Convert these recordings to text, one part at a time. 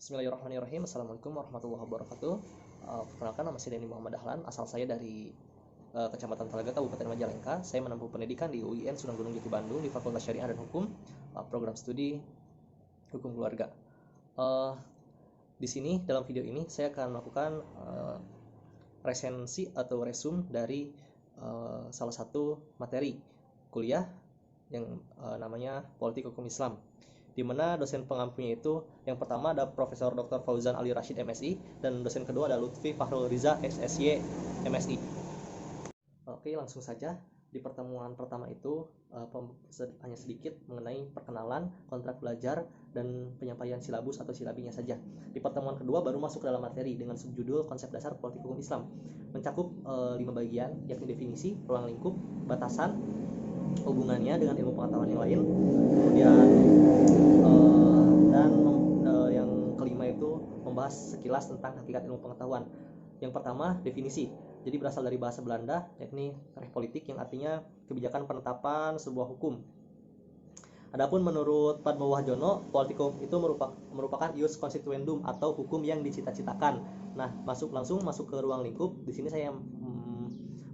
Bismillahirrahmanirrahim. Assalamualaikum warahmatullahi wabarakatuh. Perkenalkan, nama saya Denny Muhammad Dahlan. Asal saya dari Kecamatan Talaga, Kabupaten Majalengka. Saya menempuh pendidikan di UIN Sunan Gunung Jati Bandung di Fakultas Syariah dan Hukum, program studi Hukum Keluarga. Di sini dalam video ini saya akan melakukan resensi atau resum dari salah satu materi kuliah yang namanya Politik Hukum Islam, di mana dosen pengampunya itu yang pertama ada Profesor Dr. Fauzan Ali Rashid MSI dan dosen kedua ada Lutfi Fahrul Riza SSY MSI. Oke, langsung saja. Di pertemuan pertama itu hanya sedikit mengenai perkenalan, kontrak belajar, dan penyampaian silabus atau silabinya saja. Di pertemuan kedua baru masuk ke dalam materi dengan subjudul Konsep Dasar Politik Hukum Islam, mencakup 5 bagian, yakni definisi, ruang lingkup, batasan, hubungannya dengan ilmu pengetahuan yang lain, kemudian yang kelima itu membahas sekilas tentang hakikat ilmu pengetahuan. Yang pertama, definisi. Jadi berasal dari bahasa Belanda, yakni Rechtspolitik, yang artinya kebijakan penetapan sebuah hukum. Adapun menurut Padma Wahjono, politik hukum itu merupakan ius constituendum atau hukum yang dicita-citakan. Nah, langsung masuk ke ruang lingkup. Di sini saya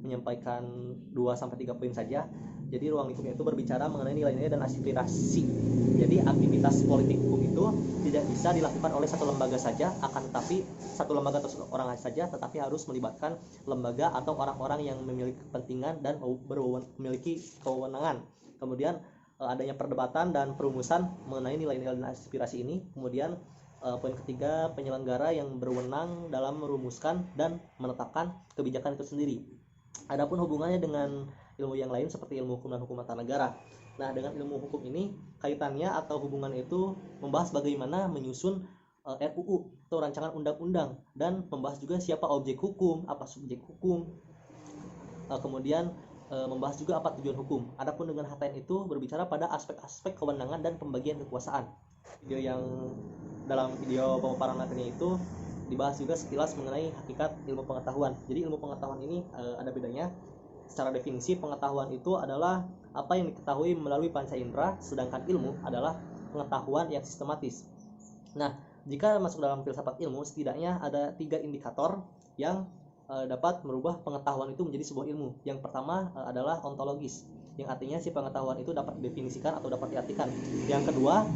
menyampaikan 2-3 poin saja. Jadi ruang lingkupnya itu berbicara mengenai nilai-nilai dan aspirasi. Jadi aktivitas politik hukum itu tidak bisa dilakukan oleh satu lembaga saja, akan tetapi satu lembaga atau orang saja, tetapi harus melibatkan lembaga atau orang-orang yang memiliki kepentingan dan memiliki kewenangan. Kemudian adanya perdebatan dan perumusan mengenai nilai-nilai dan aspirasi ini. Kemudian poin ketiga, penyelenggara yang berwenang dalam merumuskan dan menetapkan kebijakan itu sendiri. Adapun hubungannya dengan ilmu yang lain seperti ilmu hukum dan hukum tata negara. Nah, dengan ilmu hukum ini kaitannya atau hubungan itu membahas bagaimana menyusun RUU atau rancangan undang-undang, dan membahas juga siapa objek hukum, apa subjek hukum. Kemudian membahas juga apa tujuan hukum. Adapun dengan HTN itu berbicara pada aspek-aspek kewenangan dan pembagian kekuasaan. Dalam video pemaparan materinya itu dibahas juga sekilas mengenai hakikat ilmu pengetahuan. Jadi ilmu pengetahuan ini ada bedanya. Secara definisi, pengetahuan itu adalah apa yang diketahui melalui panca indera, sedangkan ilmu adalah pengetahuan yang sistematis. Nah, jika masuk dalam filsafat ilmu, setidaknya ada 3 indikator yang dapat merubah pengetahuan itu menjadi sebuah ilmu. Yang pertama adalah ontologis, yang artinya si pengetahuan itu dapat didefinisikan atau dapat diartikan. Yang kedua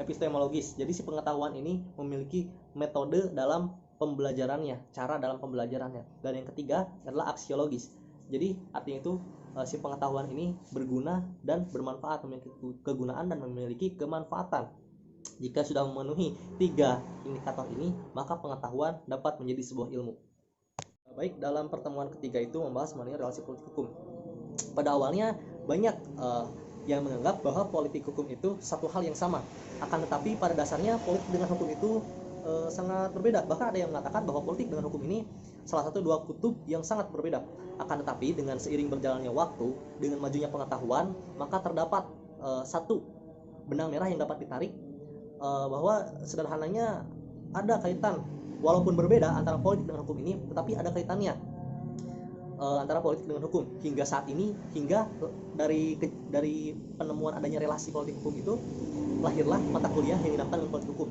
epistemologis, jadi si pengetahuan ini memiliki metode dalam pembelajarannya, cara dalam pembelajarannya. Dan yang ketiga adalah aksiologis, jadi artinya itu si pengetahuan ini berguna dan bermanfaat, memiliki kegunaan dan memiliki kemanfaatan. Jika sudah memenuhi 3 indikator ini, maka pengetahuan dapat menjadi sebuah ilmu. Baik, dalam pertemuan ketiga itu membahas mengenai relasi politik hukum. Pada awalnya banyak yang menganggap bahwa politik hukum itu satu hal yang sama, akan tetapi pada dasarnya politik dengan hukum itu sangat berbeda. Bahkan ada yang mengatakan bahwa politik dengan hukum ini salah satu 2 kutub yang sangat berbeda. Akan tetapi dengan seiring berjalannya waktu, dengan majunya pengetahuan, maka terdapat satu benang merah yang dapat ditarik, bahwa sederhananya ada kaitan, walaupun berbeda antara politik dengan hukum ini, tetapi ada kaitannya antara politik dengan hukum. Hingga saat ini, hingga dari penemuan adanya relasi politik hukum itu, lahirlah mata kuliah yang dinamakan ilmu politik hukum.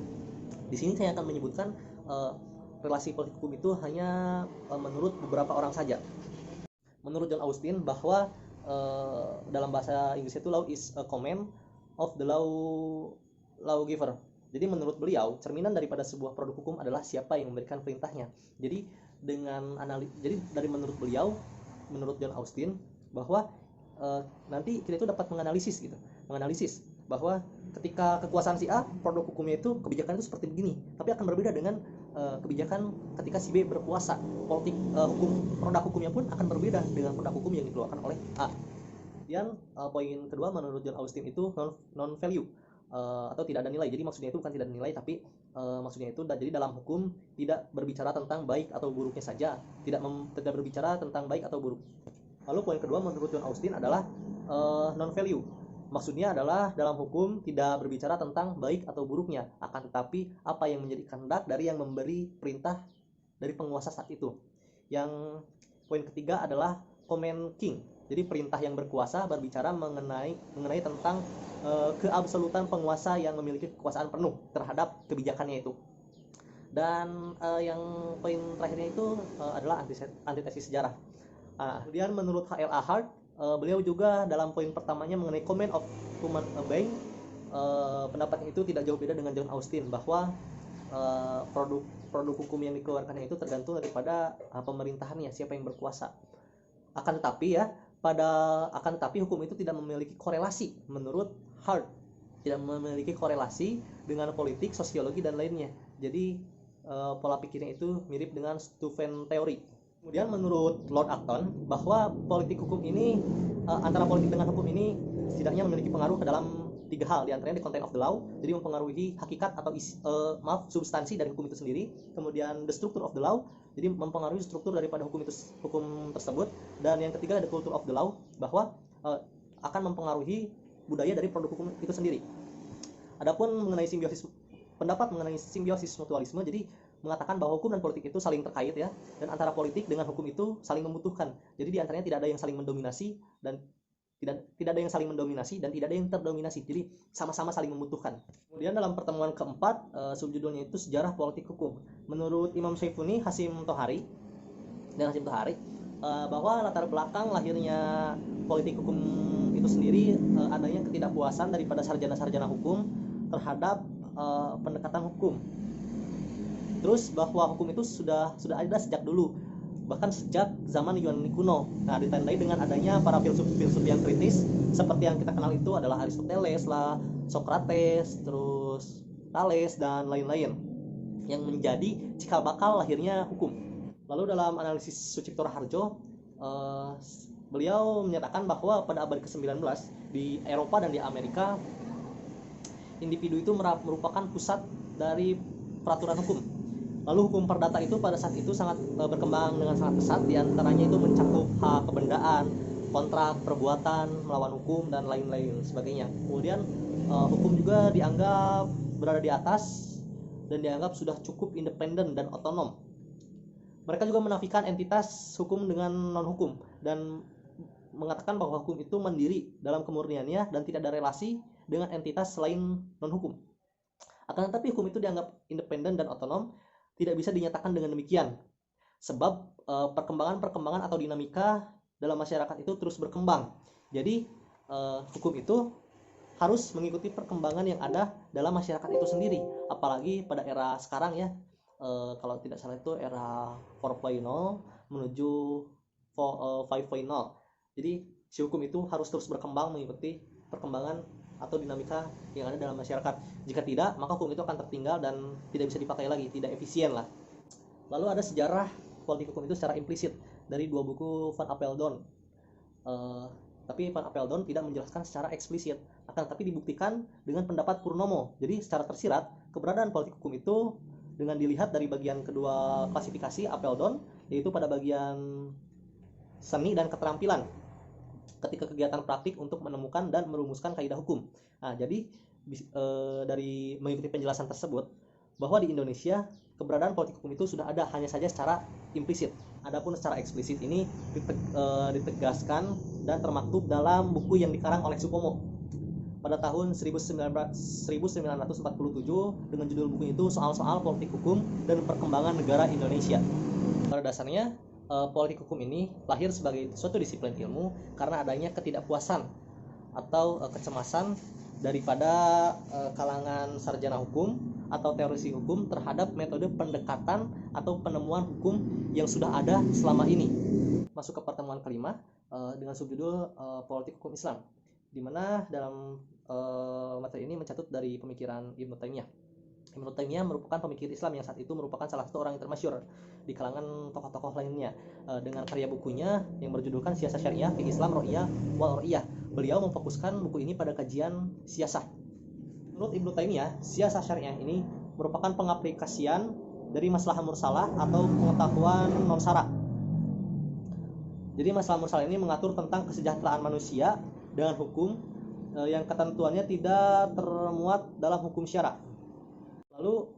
Di sini saya akan menyebutkan relasi politik hukum itu hanya menurut beberapa orang saja. Menurut John Austin, bahwa dalam bahasa Inggris itu law is a command of the lawgiver. Jadi menurut beliau, cerminan daripada sebuah produk hukum adalah siapa yang memberikan perintahnya. Jadi menurut beliau, menurut John Austin, bahwa nanti kita itu dapat menganalisis bahwa ketika kekuasaan si A, produk hukumnya itu, kebijakan itu seperti begini, tapi akan berbeda dengan kebijakan ketika si B berkuasa. Produk hukumnya pun akan berbeda dengan produk hukum yang dikeluarkan oleh A. Dan poin kedua menurut John Austin itu non value atau tidak ada nilai. Jadi maksudnya itu bukan tidak ada nilai, tapi maksudnya itu jadi dalam hukum tidak berbicara tentang baik atau buruknya saja, tidak berbicara tentang baik atau buruk. Lalu poin kedua menurut John Austin adalah non value. Maksudnya adalah dalam hukum tidak berbicara tentang baik atau buruknya, akan tetapi apa yang menjadi kehendak dari yang memberi perintah dari penguasa saat itu. Yang poin ketiga adalah command king. Jadi perintah yang berkuasa berbicara mengenai tentang keabsolutan penguasa yang memiliki kekuasaan penuh terhadap kebijakannya itu. Dan yang poin terakhirnya itu adalah antitesis sejarah. Kemudian menurut H.L.A. Hart, beliau juga dalam poin pertamanya mengenai Command of Human Being, pendapatnya itu tidak jauh beda dengan John Austin, bahwa produk hukum yang dikeluarkan itu tergantung daripada pemerintahannya, siapa yang berkuasa. Akan tetapi hukum itu tidak memiliki korelasi menurut Hart, tidak memiliki korelasi dengan politik, sosiologi dan lainnya. Jadi pola pikirnya itu mirip dengan Steuven teori. Kemudian menurut Lord Acton, bahwa politik hukum ini antara politik dengan hukum ini setidaknya memiliki pengaruh ke dalam 3 hal, diantaranya the content of the law, jadi mempengaruhi hakikat atau substansi dari hukum itu sendiri. Kemudian the structure of the law, jadi mempengaruhi struktur daripada hukum tersebut. Dan yang ketiga the culture of the law, bahwa akan mempengaruhi budaya dari produk hukum itu sendiri. Adapun mengenai pendapat mengenai simbiosis mutualisme, jadi mengatakan bahwa hukum dan politik itu saling terkait ya, dan antara politik dengan hukum itu saling membutuhkan. Jadi diantaranya tidak ada yang saling mendominasi dan tidak ada yang saling mendominasi dan tidak ada yang terdominasi. Jadi sama-sama saling membutuhkan. Kemudian dalam pertemuan keempat, subjudulnya itu sejarah politik hukum. Menurut Imam Syaifuni Hasim Tohari, bahwa latar belakang lahirnya politik hukum itu sendiri adanya ketidakpuasan daripada sarjana-sarjana hukum terhadap pendekatan hukum. Terus bahwa hukum itu sudah ada sejak dulu, bahkan sejak zaman Yunani kuno. Nah, ditandai dengan adanya para filsuf-filsuf yang kritis seperti yang kita kenal itu adalah Aristoteles lah, Socrates, terus Thales dan lain-lain, yang menjadi cikal bakal lahirnya hukum. Lalu dalam analisis Sucipto Raharjo, beliau menyatakan bahwa pada abad ke-19 di Eropa dan di Amerika, individu itu merupakan pusat dari peraturan hukum. Lalu hukum perdata itu pada saat itu sangat berkembang dengan sangat pesat, diantaranya itu mencakup hak kebendaan, kontrak, perbuatan, melawan hukum, dan lain-lain sebagainya. Kemudian hukum juga dianggap berada di atas dan dianggap sudah cukup independen dan otonom. Mereka juga menafikan entitas hukum dengan non-hukum dan mengatakan bahwa hukum itu mandiri dalam kemurniannya dan tidak ada relasi dengan entitas selain non-hukum. Akan tetapi hukum itu dianggap independen dan otonom tidak bisa dinyatakan dengan demikian, sebab perkembangan atau dinamika dalam masyarakat itu terus berkembang. Jadi hukum itu harus mengikuti perkembangan yang ada dalam masyarakat itu sendiri, apalagi pada era sekarang ya, kalau tidak salah itu era 4.0 menuju 5.0. Jadi si hukum itu harus terus berkembang mengikuti perkembangan atau dinamika yang ada dalam masyarakat. Jika tidak, maka hukum itu akan tertinggal dan tidak bisa dipakai lagi, tidak efisien lah. Lalu ada sejarah politik hukum itu secara implisit dari 2 buku Van Apeldoorn. Tapi Van Apeldoorn tidak menjelaskan secara eksplisit, akan tapi dibuktikan dengan pendapat Purnomo. Jadi secara tersirat, keberadaan politik hukum itu dengan dilihat dari bagian kedua klasifikasi Apeldoorn, yaitu pada bagian seni dan keterampilan ketika kegiatan praktik untuk menemukan dan merumuskan kaidah hukum. Nah, jadi dari mengikuti penjelasan tersebut, bahwa di Indonesia keberadaan politik hukum itu sudah ada, hanya saja secara implisit. Adapun secara eksplisit ini ditegaskan dan termaktub dalam buku yang dikarang oleh Supomo pada tahun 1947 dengan judul buku itu Soal-soal Politik Hukum dan Perkembangan Negara Indonesia. Pada dasarnya politik hukum ini lahir sebagai suatu disiplin ilmu karena adanya ketidakpuasan atau kecemasan daripada kalangan sarjana hukum atau teorisi hukum terhadap metode pendekatan atau penemuan hukum yang sudah ada selama ini. Masuk ke pertemuan kelima dengan subjudul politik hukum Islam, di mana dalam materi ini mencatut dari pemikiran Ibnu Taimiyah. Ibnu Taimiyah merupakan pemikir Islam yang saat itu merupakan salah satu orang yang termasyhur di kalangan tokoh-tokoh lainnya, dengan karya bukunya yang berjudulkan Siasah Syariah fi Islam Ro'iyah wal Ro'iyah. Beliau memfokuskan buku ini pada kajian siasah. Menurut Ibnu Taimiyah, siasah syariah ini merupakan pengaplikasian dari maslahah mursalah atau pengetahuan non syara. Jadi masalah mursalah ini mengatur tentang kesejahteraan manusia dengan hukum yang ketentuannya tidak termuat dalam hukum syara. Lalu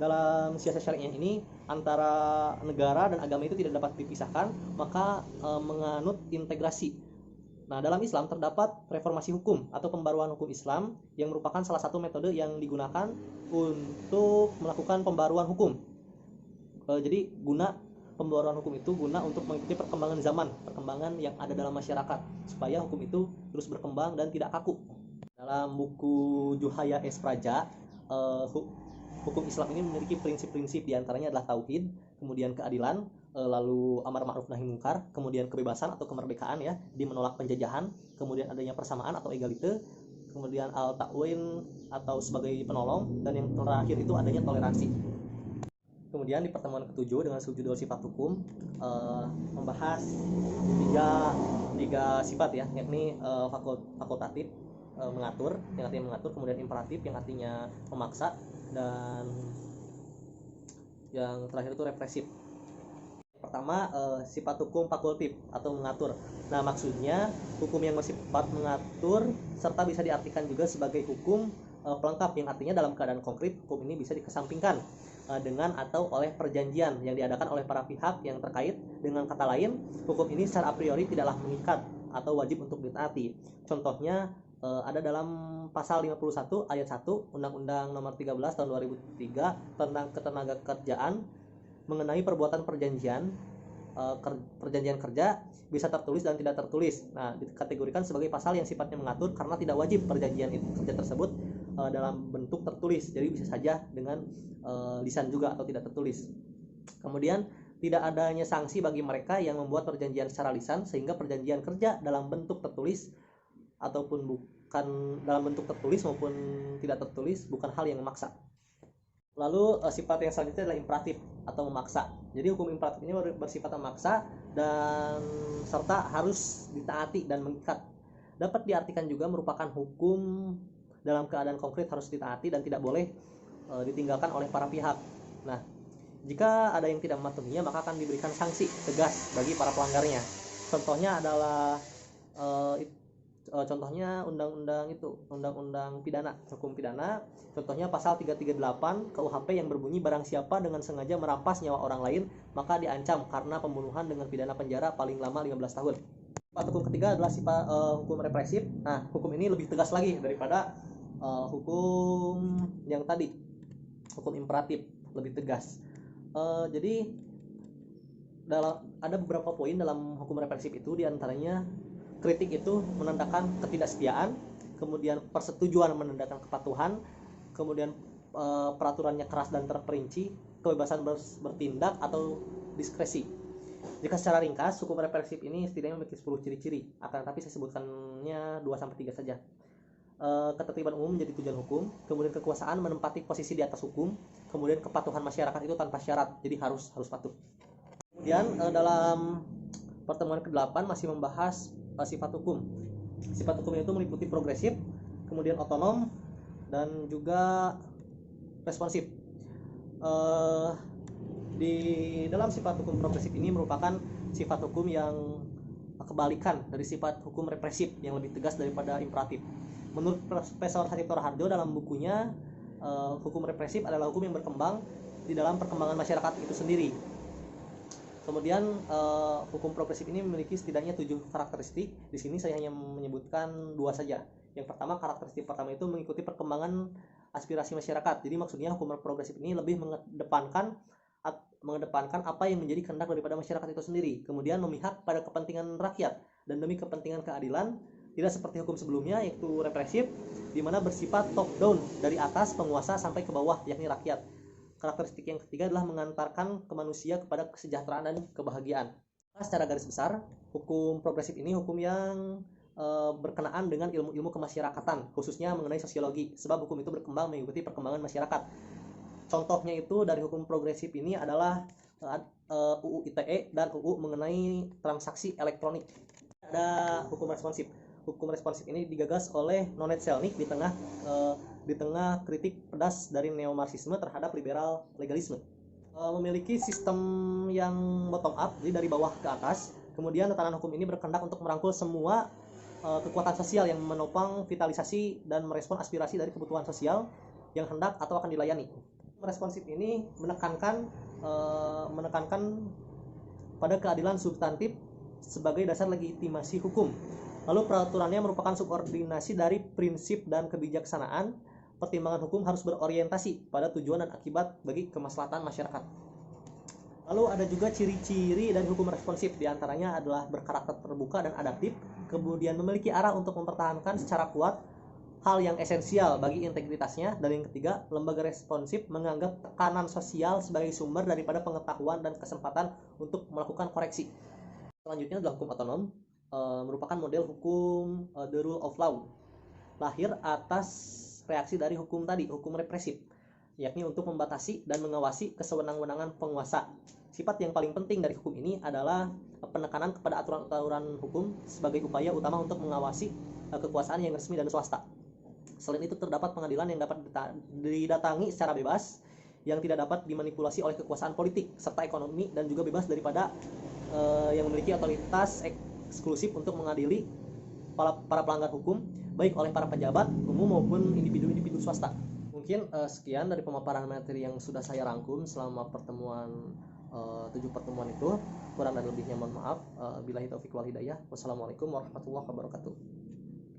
dalam siasat syariah ini antara negara dan agama itu tidak dapat dipisahkan, maka menganut integrasi. Nah, dalam Islam terdapat reformasi hukum atau pembaruan hukum Islam yang merupakan salah satu metode yang digunakan untuk melakukan pembaruan hukum. Jadi pembaruan hukum itu guna untuk mengikuti perkembangan zaman, perkembangan yang ada dalam masyarakat, supaya hukum itu terus berkembang dan tidak kaku. Dalam buku Juhaya S. Praja, hukum Islam ini memiliki prinsip-prinsip, diantaranya adalah tauhid, kemudian keadilan, lalu amar ma'ruf nahi mungkar, kemudian kebebasan atau kemerdekaan ya, di menolak penjajahan, kemudian adanya persamaan atau egalite, kemudian al-ta'win atau sebagai penolong, dan yang terakhir itu adanya toleransi. Kemudian di pertemuan ke-7 dengan subjudul sifat hukum membahas tiga sifat ya, yakni fakultatif, mengatur, yang artinya mengatur, kemudian imperatif yang artinya memaksa, dan yang terakhir itu represif. Pertama, sifat hukum fakultatif atau mengatur. Nah, maksudnya hukum yang bersifat mengatur serta bisa diartikan juga sebagai hukum pelengkap, yang artinya dalam keadaan konkret hukum ini bisa dikesampingkan dengan atau oleh perjanjian yang diadakan oleh para pihak yang terkait. Dengan kata lain, hukum ini secara a priori tidaklah mengikat atau wajib untuk ditaati. Contohnya ada dalam pasal 51 ayat 1 Undang-Undang Nomor 13 tahun 2003 tentang ketenagakerjaan mengenai perbuatan perjanjian kerja bisa tertulis dan tidak tertulis. Nah, dikategorikan sebagai pasal yang sifatnya mengatur karena tidak wajib perjanjian kerja tersebut dalam bentuk tertulis. Jadi bisa saja dengan lisan juga atau tidak tertulis. Kemudian tidak adanya sanksi bagi mereka yang membuat perjanjian secara lisan, sehingga perjanjian kerja dalam bentuk tertulis ataupun bukan dalam bentuk tertulis maupun tidak tertulis bukan hal yang memaksa. Lalu sifat yang selanjutnya adalah imperatif atau memaksa. Jadi hukum imperatif ini bersifat memaksa dan serta harus ditaati dan mengikat. Dapat diartikan juga merupakan hukum dalam keadaan konkret harus ditaati dan tidak boleh ditinggalkan oleh para pihak. Nah, jika ada yang tidak mematuhinya maka akan diberikan sanksi tegas bagi para pelanggarnya. Contohnya adalah contohnya undang-undang pidana, hukum pidana. Contohnya pasal 338 KUHP yang berbunyi barang siapa dengan sengaja merampas nyawa orang lain maka diancam karena pembunuhan dengan pidana penjara paling lama 15 tahun. Sifat hukum ketiga adalah sifat hukum represif. Nah, hukum ini lebih tegas lagi daripada hukum yang tadi, hukum imperatif, lebih tegas. Jadi ada beberapa poin dalam hukum represif itu, diantaranya kritik itu menandakan ketidaksetiaan, kemudian persetujuan menandakan kepatuhan, kemudian peraturannya keras dan terperinci, kebebasan bertindak atau diskresi. Jika secara ringkas, hukum represif ini setidaknya memiliki 10 ciri-ciri, akan tetapi saya sebutkannya 2-3 saja. Ketertiban umum menjadi tujuan hukum, kemudian kekuasaan menempati posisi di atas hukum, kemudian kepatuhan masyarakat itu tanpa syarat, jadi harus patuh. Kemudian dalam pertemuan ke-8 masih membahas sifat hukum. Sifat hukum itu meliputi progresif, kemudian otonom, dan juga responsif. Di dalam sifat hukum progresif ini merupakan sifat hukum yang kebalikan dari sifat hukum represif yang lebih tegas daripada imperatif. Menurut Profesor Saripto Raharjo dalam bukunya, hukum represif adalah hukum yang berkembang di dalam perkembangan masyarakat itu sendiri. Kemudian hukum progresif ini memiliki setidaknya 7 karakteristik. Di sini saya hanya menyebutkan 2 saja. Yang pertama, karakteristik pertama itu mengikuti perkembangan aspirasi masyarakat. Jadi maksudnya hukum progresif ini lebih mengedepankan apa yang menjadi kehendak daripada masyarakat itu sendiri. Kemudian memihak pada kepentingan rakyat dan demi kepentingan keadilan, tidak seperti hukum sebelumnya yaitu represif, di mana bersifat top down, dari atas penguasa sampai ke bawah, yakni rakyat. Karakteristik yang ketiga adalah mengantarkan ke manusia kepada kesejahteraan dan kebahagiaan. Secara garis besar, hukum progresif ini hukum yang berkenaan dengan ilmu-ilmu kemasyarakatan, khususnya mengenai sosiologi, sebab hukum itu berkembang mengikuti perkembangan masyarakat. Contohnya itu dari hukum progresif ini adalah UU ITE dan UU mengenai transaksi elektronik. Ada hukum responsif. Hukum responsif ini digagas oleh Nonet Selnik di tengah kritik pedas dari neomarxisme terhadap liberal legalisme. Memiliki sistem yang bottom up, jadi dari bawah ke atas. Kemudian tatanan hukum ini berkehendak untuk merangkul semua kekuatan sosial yang menopang vitalisasi dan merespon aspirasi dari kebutuhan sosial yang hendak atau akan dilayani. Responsif ini menekankan pada keadilan substantif sebagai dasar legitimasi hukum. Lalu peraturannya merupakan subordinasi dari prinsip dan kebijaksanaan. Pertimbangan hukum harus berorientasi pada tujuan dan akibat bagi kemaslahatan masyarakat. Lalu ada juga ciri-ciri dari hukum responsif, diantaranya adalah berkarakter terbuka dan adaptif, kemudian memiliki arah untuk mempertahankan secara kuat hal yang esensial bagi integritasnya, dan yang ketiga, lembaga responsif menganggap tekanan sosial sebagai sumber daripada pengetahuan dan kesempatan untuk melakukan koreksi. Selanjutnya adalah hukum otonom, merupakan model hukum the rule of law, lahir atas reaksi dari hukum tadi, hukum represif, yakni untuk membatasi dan mengawasi kesewenang-wenangan penguasa. Sifat yang paling penting dari hukum ini adalah penekanan kepada aturan-aturan hukum sebagai upaya utama untuk mengawasi kekuasaan yang resmi dan swasta. Selain itu, terdapat pengadilan yang dapat didatangi secara bebas, yang tidak dapat dimanipulasi oleh kekuasaan politik serta ekonomi, dan juga bebas daripada yang memiliki otoritas eksklusif untuk mengadili para pelanggar hukum, baik oleh para pejabat umum maupun individu-individu swasta. Mungkin sekian dari pemaparan materi yang sudah saya rangkum selama pertemuan 7 pertemuan itu. Kurang dan lebihnya mohon maaf. Billahi taufiq wal hidayah. Wassalamualaikum warahmatullahi wabarakatuh.